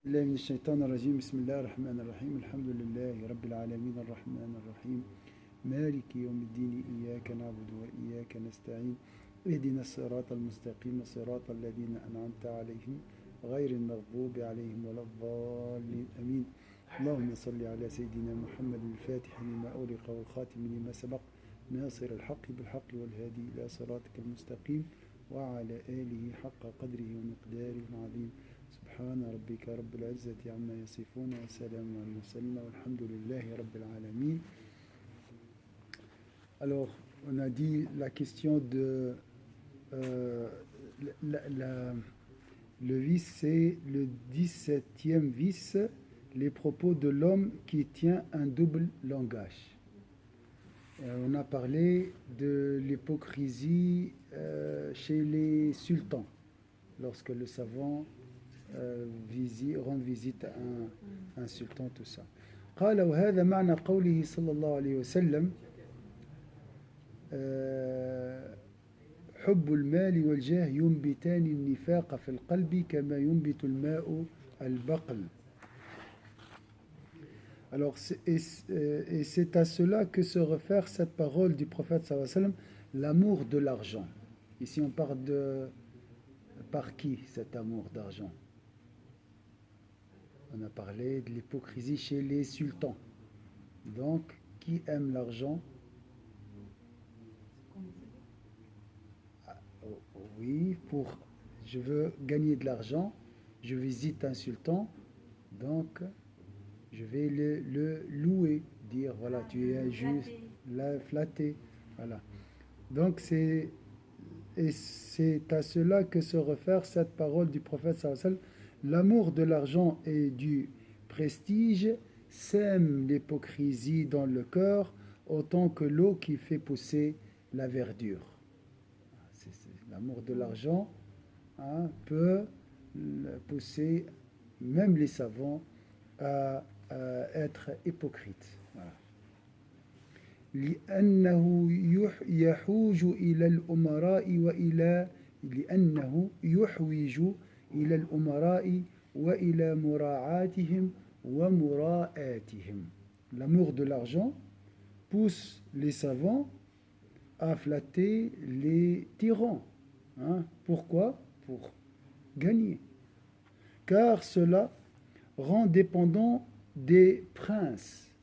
الله من الشيطان الرجيم. بسم الله الرحمن الرحيم. الحمد لله رب العالمين الرحمن الرحيم مالك يوم الدين إياك نعبد وإياك نستعين اهدنا الصراط المستقيم صراط الذين أنعمت عليهم غير المغضوب عليهم ولا الضالين آمين. اللهم صل على سيدنا محمد الفاتح لما أغلق والخاتم لما سبق ناصر الحق بالحق والهادي إلى صراطك المستقيم وعلى آله حق قدره ومقداره العظيم. سبحان ربك رب العزة عما يصفون وسلام على المرسلين والحمد لله رب العالمين. Alors, on a dit la question de le vice, c'est le 17e vice, les propos de l'homme qui tient un double langage. On a parlé de l'hypocrisie chez les sultans, lorsque le savant rend visite à un sultan, tout ça. قال وهذا معنى قوله صلى الله عليه وسلم حب المال والجاه ينبتان النفاق في القلب كما ينبت الماء البقل. Alors, c'est à cela que se réfère cette parole du prophète sallallahu alayhi wa sallam, l'amour de l'argent. Ici, on parle de par qui cet amour d'argent? On a parlé de l'hypocrisie chez les sultans. Donc, qui aime l'argent? Oui, je veux gagner de l'argent, je visite un sultan, donc je vais le louer, dire voilà, tu es injuste, la flatter, voilà. Donc c'est à cela que se réfère cette parole du prophète sallallahu alayhi wa sallam. L'amour de l'argent et du prestige sème l'hypocrisie dans le cœur autant que l'eau qui fait pousser la verdure. L'amour de l'argent peut pousser même les savants à être hypocrites. Voilà. لأنه يحوج إلى الأمراء وإلى مراعاتهم ومراءاتهم. L'amour de l'argent pousse les savants à flatter les tyrans. Pourquoi? Pour gagner. Car cela rend dépendant des princes,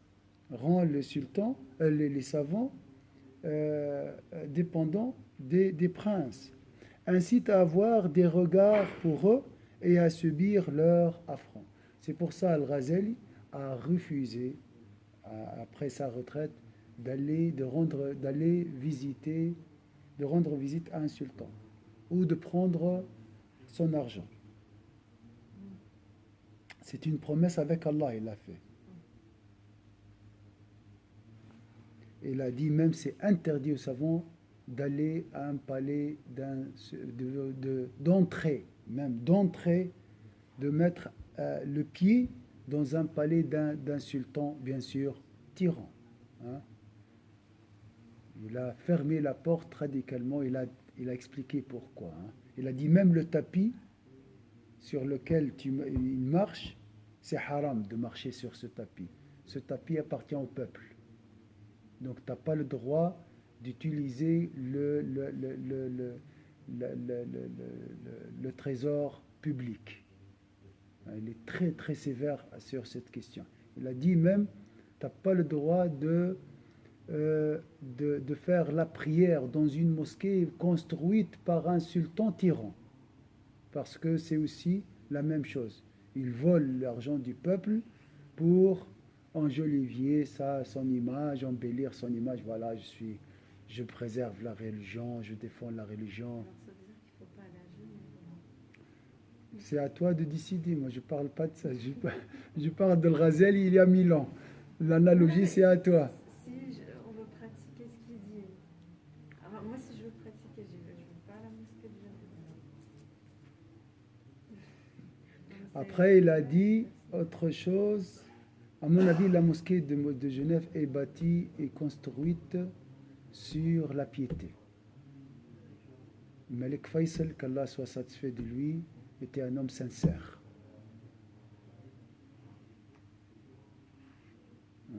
rend le sultan, les savants dépendants des princes, incite à avoir des regards pour eux et à subir leur affront. C'est pour ça Al-Ghazali a refusé, après sa retraite, de rendre visite à un sultan ou de prendre son argent. C'est une promesse avec Allah, il l'a fait. Il a dit même c'est interdit aux savants d'aller à un palais, d'entrer, de mettre le pied dans un palais d'un sultan, bien sûr, tyran. Il a fermé la porte radicalement, il a expliqué pourquoi. Il a dit même le tapis sur lequel il marche, c'est haram de marcher sur ce tapis. Ce tapis appartient au peuple. Donc tu n'as pas le droit d'utiliser le trésor public. Il est très très sévère sur cette question. Il a dit même, tu n'as pas le droit de faire la prière dans une mosquée construite par un sultan tyran. Parce que c'est aussi la même chose. Il vole l'argent du peuple pour enjoliver son image, embellir son image. Voilà, je préserve la religion, je défends la religion. C'est à toi de décider. Moi, je ne parle pas de ça. Je parle de Al-Ghazali il y a 1000 ans. L'analogie, c'est à toi. Si on veut pratiquer ce qu'il dit. Alors, moi, si je veux pratiquer, je ne vais pas à la mosquée de Genève. Après, il a dit autre chose. À mon avis, la mosquée de Genève est bâtie et construite sur la piété. Malik Faisal, qu'Allah soit satisfait de lui, était un homme sincère.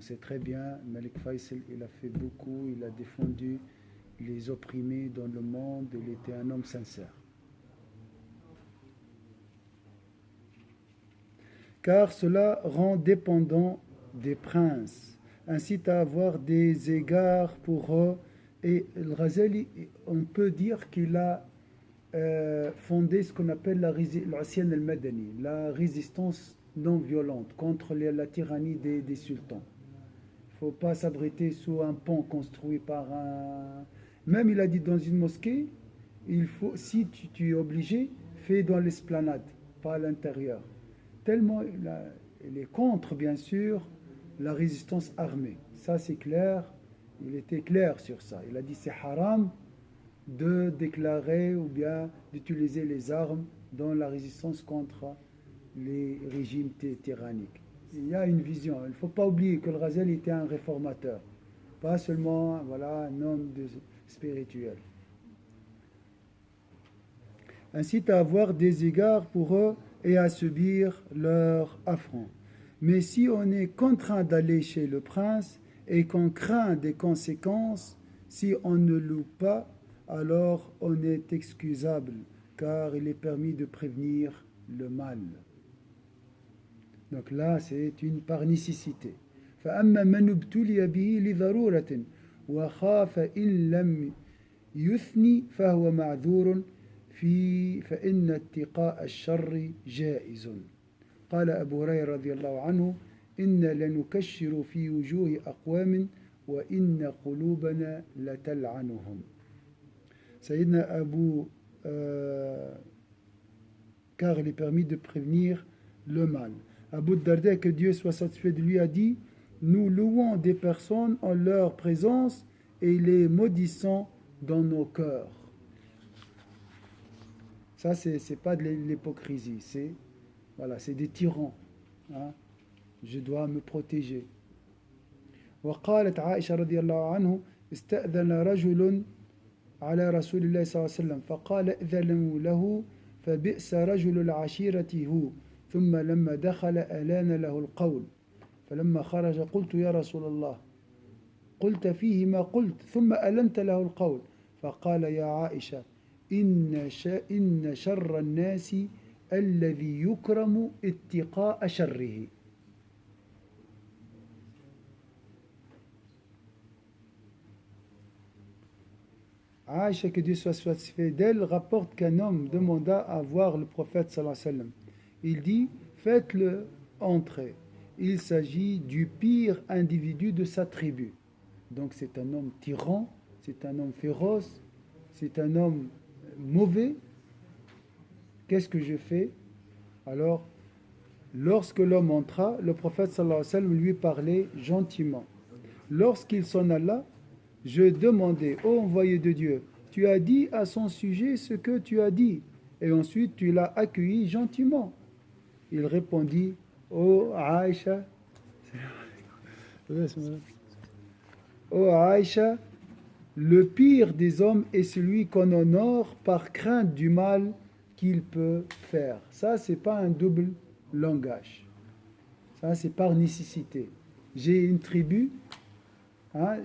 sait très bien, Malik Faisal, il a fait beaucoup, il a défendu les opprimés dans le monde, il était un homme sincère. Car cela rend dépendant des princes, incite à avoir des égards pour eux. Et le Ghazali, on peut dire qu'il a fondé ce qu'on appelle l'Asyan al-Madani, la résistance non violente contre la tyrannie des sultans. Il ne faut pas s'abriter sous un pont construit par un... Même il a dit dans une mosquée, il faut, si tu es obligé, fais dans l'esplanade, pas à l'intérieur. Tellement il est contre, bien sûr, la résistance armée. Ça, c'est clair. Il était clair sur ça. Il a dit c'est haram de déclarer ou bien d'utiliser les armes dans la résistance contre les régimes tyranniques. Il y a une vision. Il ne faut pas oublier que le Ghazali était un réformateur, pas seulement voilà, un homme spirituel. Incite à avoir des égards pour eux et à subir leur affront. Mais si on est contraint d'aller chez le prince et qu'on craint des conséquences, si on ne loue pas, alors on est excusable, car il est permis de prévenir le mal. Donc là, c'est une par nécessité. فأما من ابتلي به لضرورة وخاف إن لم يثني فهو معذور فإن اتقاء الشر جائز. قال أبو هريرة رضي الله عنه إن لنكشر في وجوه أقوام وإن قلوبنا لتلعنهم. Sayyidina Abu, car il est permis de prévenir le mal. Abu Darda, que Dieu soit satisfait de lui, a dit: nous louons des personnes en leur présence et les maudissons dans nos cœurs. Ça, c'est pas de l'hypocrisie, c'est des tyrans. Hein? Je dois me protéger. وقالت عائشة رضي الله عنه استأذن رجل على رسول الله صلى الله عليه وسلم فقال ائذنوا له فبئس رجل العشيرة هو ثم لما دخل ألان له القول فلما خرج قلت يا رسول الله قلت فيه ما قلت ثم ألنت له القول فقال يا عائشة إن شر الناس الذي يكرم اتقاء شره. Aïcha, que Dieu soit satisfait d'elle, rapporte qu'un homme demanda à voir le prophète sallallahu alayhi wa sallam. Il dit: faites-le entrer. Il s'agit du pire individu de sa tribu. Donc c'est un homme tyran, c'est un homme féroce, c'est un homme mauvais. Qu'est-ce que je fais? Alors, lorsque l'homme entra, le prophète sallallahu alayhi wa sallam lui parlait gentiment. Lorsqu'il s'en alla, je demandais: ô envoyé de Dieu, tu as dit à son sujet ce que tu as dit, et ensuite tu l'as accueilli gentiment. Il répondit: ô Aïcha, le pire des hommes est celui qu'on honore par crainte du mal qu'il peut faire. Ça, c'est pas un double langage. Ça, c'est par nécessité. J'ai une tribu.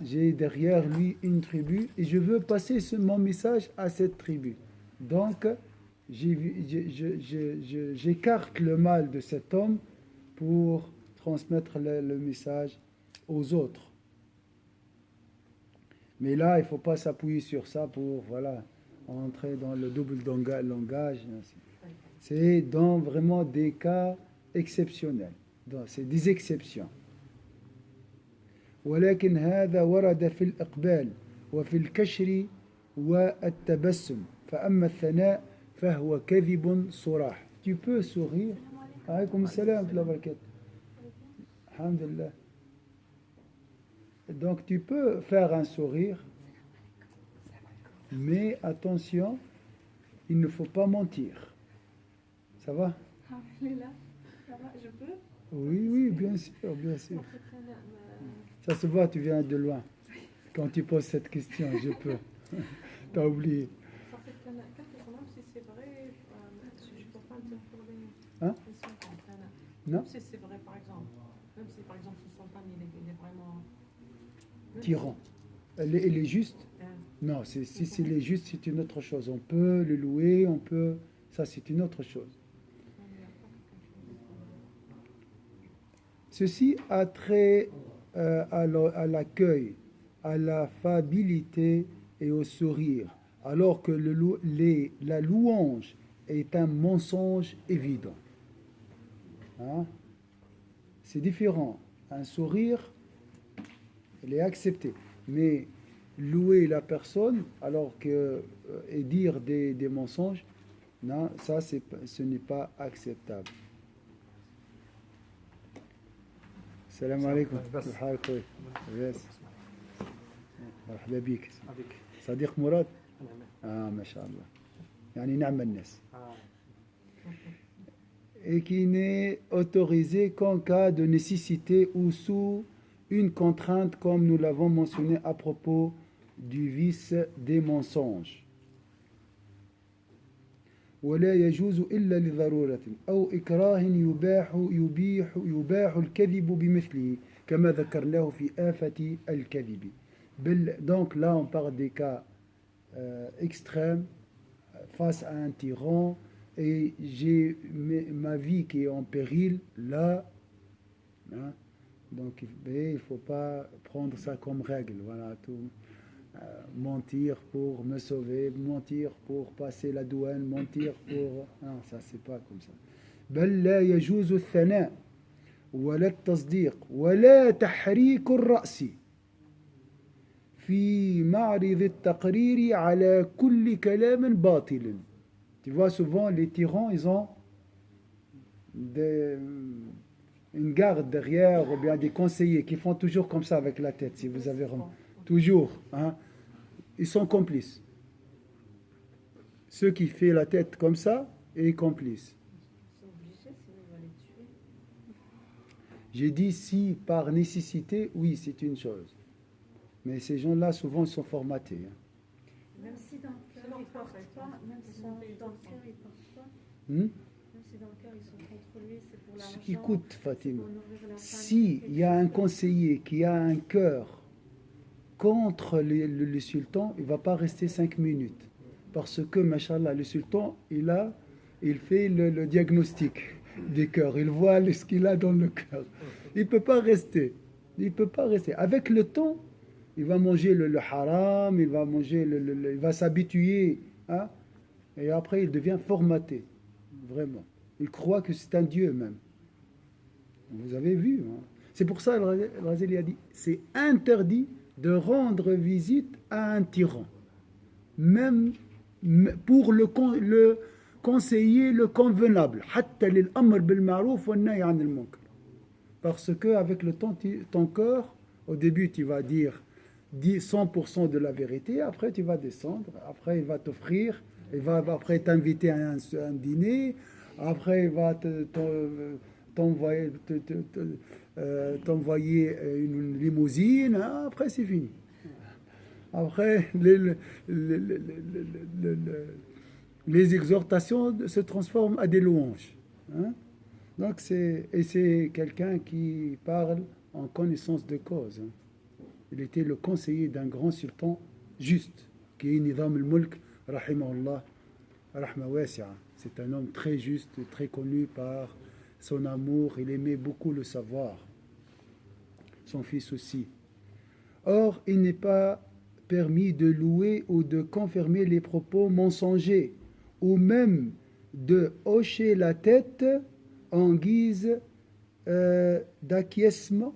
J'ai derrière lui une tribu et je veux passer mon message à cette tribu. Donc, j'écarte le mal de cet homme pour transmettre le message aux autres. Mais là, il ne faut pas s'appuyer sur ça pour entrer dans le double langage. C'est dans vraiment des cas exceptionnels. C'est des exceptions. ولكن هذا ورد في الإقبال وفي الكشر والتبسم فأما الثناء فهو كذب صراح. Tu peux sourire. Alaykoum salam wa barakatuh. Alhamdulillah. Donc tu peux faire un sourire, mais attention, il ne faut pas mentir. Ça va? Il est là. Ça va, je peux? Oui, bien sûr, bien sûr. Ça se voit, tu viens de loin. Quand tu poses cette question, je peux. T'as oublié. Si c'est vrai, je ne peux pas dire pour les... Hein? Non? Si c'est vrai, par exemple, Même si par exemple ce sultan il est vraiment. tyran. Elle est juste? Ah, Non, si c'est est juste, c'est une autre chose. On peut le louer, on peut... Ça, c'est une autre chose. non, il n'y a pas quelque chose de- Ceci a trait à l'accueil, à l'affabilité et au sourire, alors que la louange est un mensonge évident. Hein? C'est différent. Un sourire, il est accepté. Mais louer la personne alors que et dire des mensonges, non, ça ce n'est pas acceptable. السلام عليكم. بس كيف حالك اخوي؟ يس مرحبا بك. avec صديق مراد؟ أنا- ما شاء الله. يعني نعم الناس. Ah, Et qui n'est autorisé qu'en cas de nécessité ou sous une contrainte, comme nous l'avons mentionné à propos du vice des mensonges. ولا يجوز إلا لضرورة أو إكراه يباح الكذب بمثله كما ذكرناه في آفة الكذب. Donc là on parle des cas extrêmes face à un tyran et j'ai ma vie qui est en péril là, hein, donc il ne faut pas prendre ça comme règle, voilà tout. Mentir pour me sauver, mentir pour passer la douane, mentir pour... Non, ça c'est pas comme ça. بل لا يجوز الثناء ولا التصديق ولا تحريك الرأس في معرض التقرير على كل كلام باطل. Tu vois, souvent les tyrans, ils ont une garde derrière ou bien des conseillers qui font toujours comme ça avec la tête, si vous avez remarqué. Toujours, hein. Ils sont complices. Ceux qui font la tête comme ça est complice. Ils sont obligés, sinon ils vont les tuer. J'ai dit si par nécessité, oui, c'est une chose. Mais ces gens-là, souvent, ils sont formatés. Hein. Même si dans le cœur ils portent pas, même si dans le cœur ils portent pas, Hmm? même si dans le cœur ils sont contre lui, c'est pour l'argent. Écoute, c'est Fatima, pour nourrir la si famille, il y a un quelque chose conseiller qui a un cœur contre le sultan, il ne va pas rester 5 minutes. Parce que, machallah, le sultan, il fait le diagnostic des cœurs. Il voit ce qu'il a dans le cœur. Il ne peut pas rester. Il peut pas rester. Avec le temps, il va manger le haram, il va manger il va s'habituer. Hein? Et après, il devient formaté. Vraiment. Il croit que c'est un dieu même. Vous avez vu. Hein? C'est pour ça, le Razali a dit, c'est interdit de rendre visite à un tyran. Même pour le conseiller le convenable. حتى للأمر بالمعروف والنهي عن المنكر. Parce que avec le temps, ton cœur, au début, tu vas dire 100% de la vérité, après tu vas descendre, après il va t'offrir, il va après t'inviter à un dîner, après il va t'envoyer une limousine, hein, après c'est fini. Après, les exhortations se transforment à des louanges. Hein? Donc c'est quelqu'un qui parle en connaissance de cause. Hein. Il était le conseiller d'un grand sultan juste, qui est Nizam al-Mulk, rahimahullah, rahma wasi'a. C'est un homme très juste, très connu par son amour. Il aimait beaucoup le savoir. Son fils aussi. Or, il n'est pas permis de louer ou de confirmer les propos mensongers, ou même de hocher la tête en guise d'acquiescement.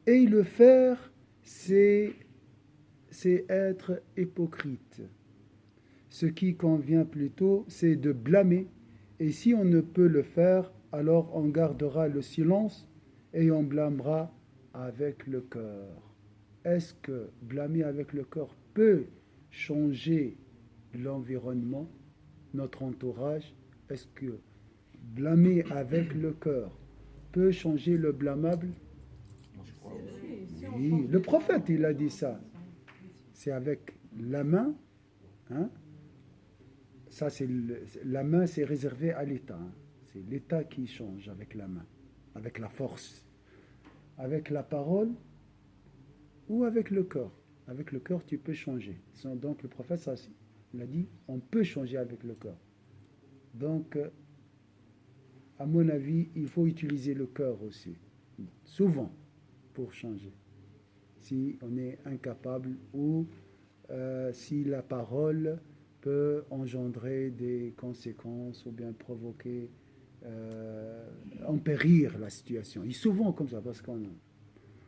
Et le faire, c'est être hypocrite. Ce qui convient plutôt, c'est de blâmer. Et si on ne peut le faire, alors on gardera le silence et on blâmera avec le cœur. Est-ce que blâmer avec le cœur peut changer l'environnement, notre entourage? Est-ce que blâmer avec le cœur peut changer le blâmable? Oui, le prophète, il a dit ça. C'est avec la main. Hein? Ça, la main, c'est réservé à l'État. Hein? C'est l'État qui change avec la main. avec la force, avec la parole ou avec le cœur. Avec le cœur, tu peux changer. Donc le prophète, ça, il a dit, on peut changer avec le cœur. Donc, à mon avis, il faut utiliser le cœur aussi, souvent, pour changer. Si on est incapable ou si la parole peut engendrer des conséquences ou bien provoquer, empérir la situation. Et souvent comme ça, parce qu'on...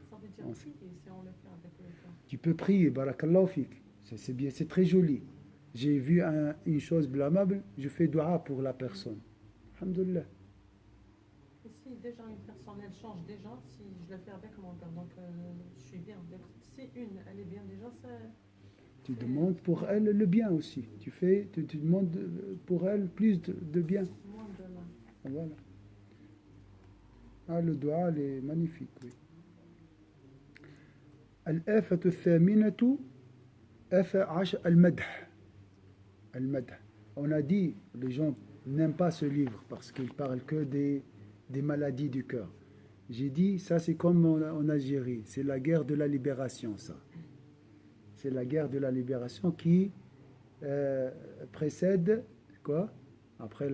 Ça veut dire prier si on le fait avec le cœur. Tu peux prier, barakallahu fik. C'est bien, c'est très joli. J'ai vu une chose blâmable, je fais dua pour la personne. Alhamdulillah. Et si déjà une personne, elle change déjà, si je le fais avec mon cœur, donc je suis bien. Donc, si une, elle est bien déjà, ça... Tu demandes pour elle le bien aussi. Tu demandes pour elle plus de bien. Moins de mal. Voilà. Ah, le dua, il est magnifique, oui. الآفة الثامنة المدح. المدح. On a dit, les gens n'aiment pas ce livre parce qu'il parle que des maladies du cœur. J'ai dit, ça c'est comme en Algérie, c'est la guerre de la libération, ça. C'est la guerre de la libération qui précède, quoi? Après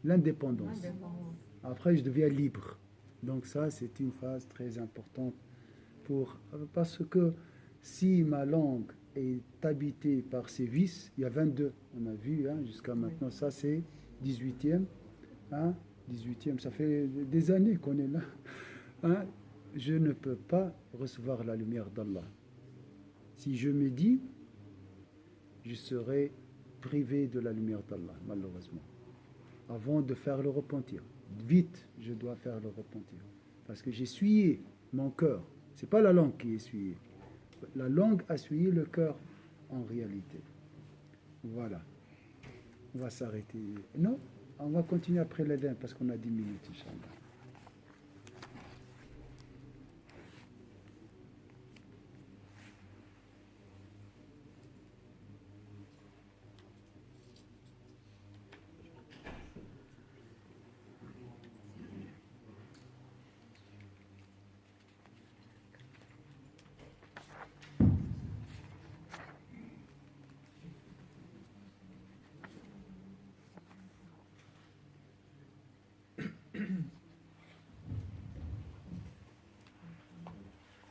l'indépendance. Après, je deviens libre. Donc ça, c'est une phase très importante parce que si ma langue est habitée par ces vices, il y a 22, on a vu jusqu'à maintenant, ça c'est 18e, 18e, ça fait des années qu'on est là. Je ne peux pas recevoir la lumière d'Allah. Si je me dis, je serai privé de la lumière d'Allah, malheureusement, avant de faire le repentir. Vite, je dois faire le repentir. Parce que j'ai essuyé mon cœur. Ce n'est pas la langue qui est essuyée. La langue a essuyé le cœur, en réalité. Voilà. On va s'arrêter. Non, on va continuer après l'Adhan, parce qu'on a 10 minutes, Inch'Allah.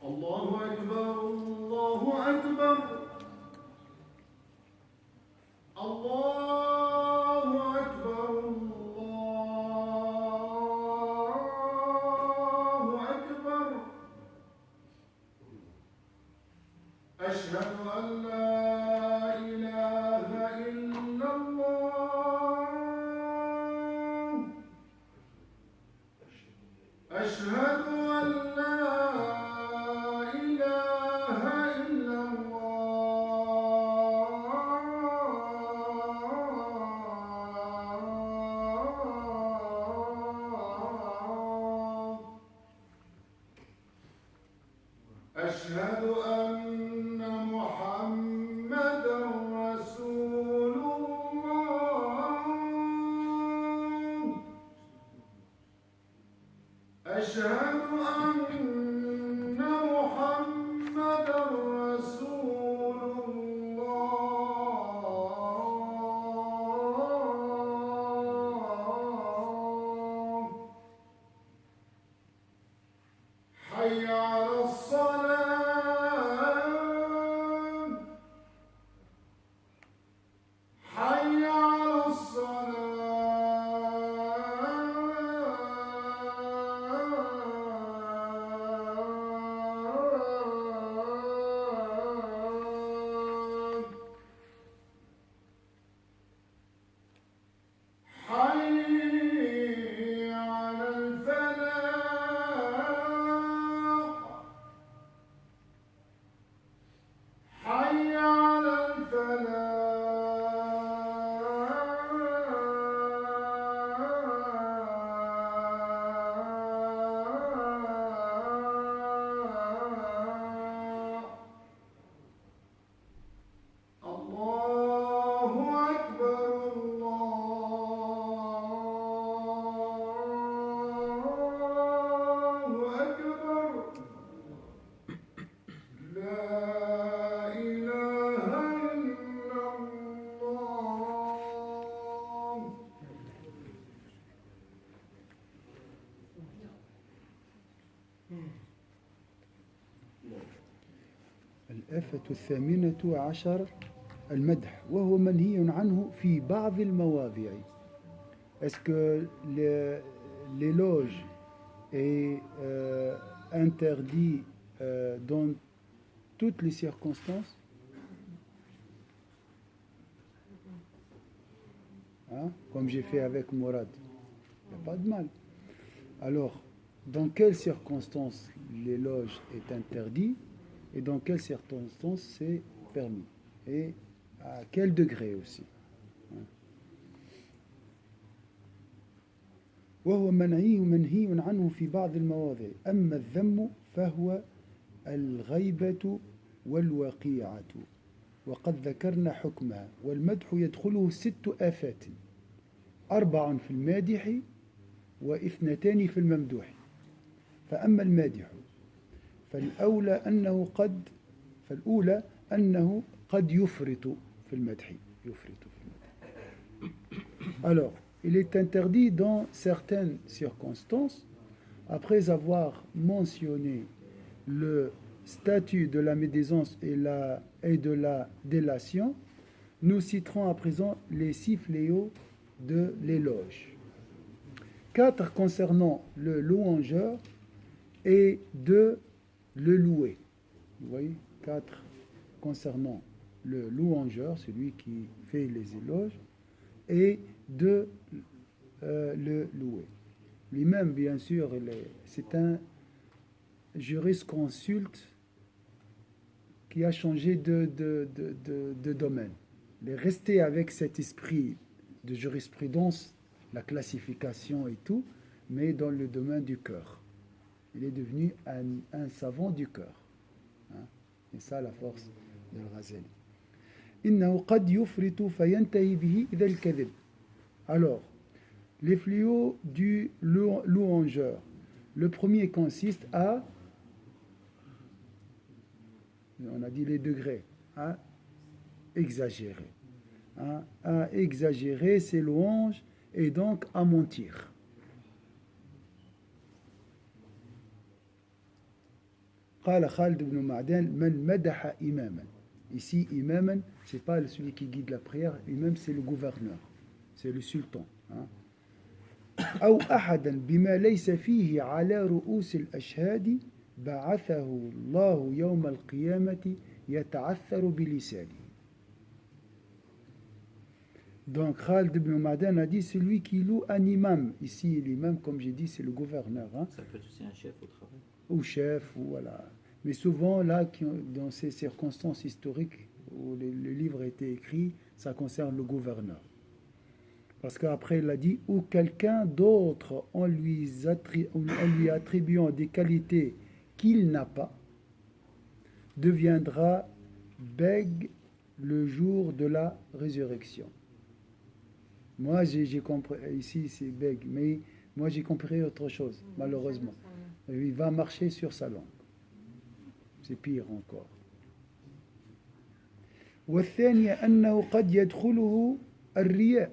الله أكبر الله أكبر الله أكبر الله أكبر أشهد أن لا إله إلا الله أشهد أن لا أشهد أن محمدًا رسول الله أشهد أن محمدًا رسول الله حي على الصلاة حي على الصلاة الآفة الثامنة عشر المدح وهو منهي عنه في بعض المواضع. Est-ce que l'éloge est interdit dans toutes les circonstances? Hein? Comme j'ai fait avec Mourad. Il n'y a pas de mal. Alors, dans quelles circonstances l'éloge est interdit et dans quelles circonstances c'est permis? Et à quel degré aussi? وهو منهي عنه في بعض المواضع. أما الذم فهو الغيبة والوقيعة وقد ذكرنا حكمها. والمدح يدخله 6 آفات، 4 في المادح و2 في الممدوح. فأما المادح فالأولى أنه قد يفرط في المدح. Alors, il est interdit dans certaines circonstances, après avoir mentionné le statut de la médisance et de la délation, nous citerons à présent les 6 fléaux de l'éloge. 4 concernant le louangeur et 2 le loué. Vous voyez, 4 concernant le louangeur, celui qui fait les éloges, et 2 le loué. Lui-même, bien sûr, c'est un jurisconsulte qui a changé de domaine. Il est resté avec cet esprit de jurisprudence, la classification et tout, mais dans le domaine du cœur. Il est devenu un savant du cœur. Hein? Et ça, la force de Al-Ghazali. إنه قد يفرط فينتهي به إلى الكذب. Alors, les fléaux du louangeur. Le premier consiste à, on a dit les degrés, à exagérer. Hein, à exagérer ses louanges et donc à mentir. قال خالد بن معدان من مدح إماما. Ici, imaman, ce n'est pas celui qui guide la prière, imam, c'est le gouverneur, c'est le sultan. Hein. أو أحدا بما ليس فيه على رؤوس الأشهاد بعثه الله يوم القيامة يتعثر بلسانه. Donc Khalid ibn Ma'dan a dit celui qui loue un imam. Ici, l'imam, comme j'ai dit, c'est le gouverneur. Hein. Ça peut être aussi un chef au travail. Ou chef, ou voilà. Mais souvent, là, dans ces circonstances historiques où le livre a été écrit, ça concerne le gouverneur. Parce qu'après, il a dit, ou quelqu'un d'autre, en lui attribuant des qualités qu'il n'a pas, deviendra bègue le jour de la résurrection. Moi, j'ai compris, ici c'est bègue, mais moi j'ai compris autre chose, malheureusement. Il va marcher sur sa langue. C'est pire encore. والثانية أنه قد يدخله الرياء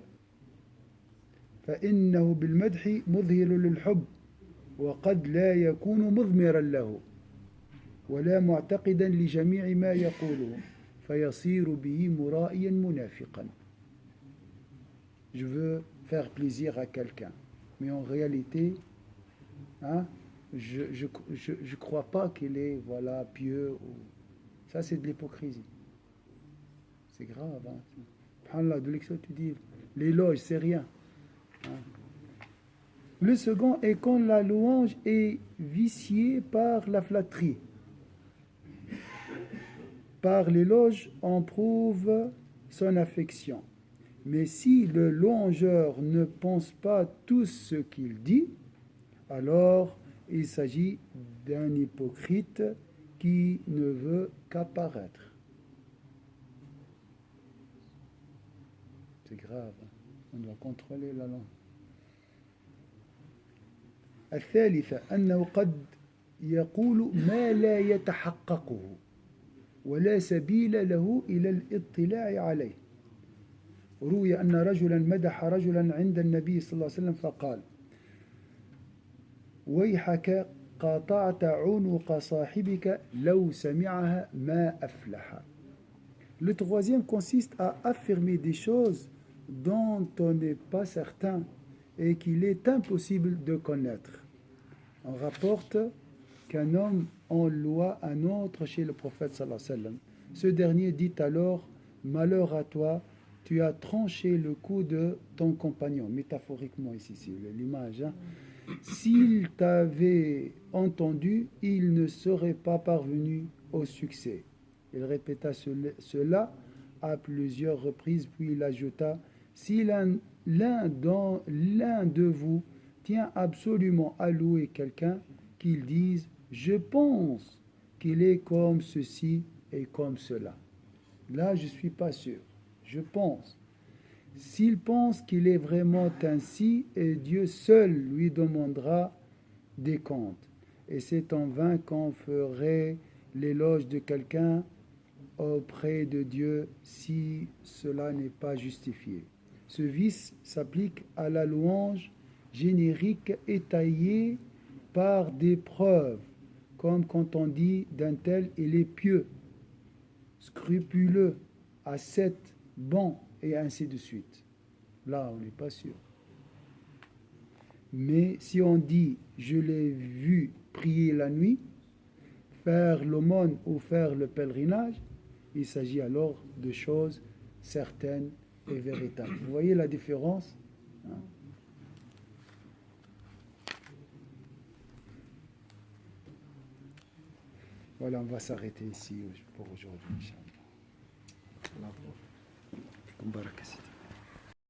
فإنه بالمدح مظهر للحب وقد لا يكون مضمرا له ولا معتقدا لجميع ما يقوله فيصير به مرائيا منافقا. Je veux faire plaisir à quelqu'un, mais en réalité, hein, je crois pas qu'il est voilà pieux. Ça c'est de l'hypocrisie. C'est grave. Hein. Subhanallah, de l'excès, tu dis l'éloge, c'est rien. Hein. Le second est quand la louange est viciée par la flatterie. Par l'éloge, on prouve son affection. Mais si le louangeur ne pense pas tout ce qu'il dit, alors il s'agit d'un hypocrite qui ne veut qu'apparaître. C'est grave, on doit contrôler la langue. الثالثة أنه قد يقول ما لا يتحققه ولا سبيل له إلى الاطلاع عليه. روي أن رجلا مدح رجلا عند النبي صلى الله عليه وسلم فقال ويحك قاطعت عنق صاحبك لو سمعها ما أفلح. Le troisième consiste à affirmer des choses dont on n'est pas certain et qu'il est impossible de connaître. On rapporte qu'un homme enloua un autre chez le prophète sallallahu alayhi wa sallam. Ce dernier dit alors: malheur à toi, tu as tranché le cou de ton compagnon. Métaphoriquement ici, c'est l'image. Hein. S'il t'avait entendu, il ne serait pas parvenu au succès. Il répéta cela à plusieurs reprises, puis il ajouta: si l'un de vous tient absolument à louer quelqu'un, qu'il dise: je pense qu'il est comme ceci et comme cela. Là, je ne suis pas sûr. Je pense. S'il pense qu'il est vraiment ainsi, et Dieu seul lui demandera des comptes. Et c'est en vain qu'on ferait l'éloge de quelqu'un auprès de Dieu si cela n'est pas justifié. Ce vice s'applique à la louange générique étayée par des preuves, comme quand on dit d'un tel il est pieux, scrupuleux, ascète, bon, et ainsi de suite. Là, on n'est pas sûr. Mais si on dit je l'ai vu prier la nuit, faire l'aumône ou faire le pèlerinage, il s'agit alors de choses certaines et véritables. Vous voyez la différence? Voilà, on va s'arrêter ici pour aujourd'hui, Inch'Allah. Baraka.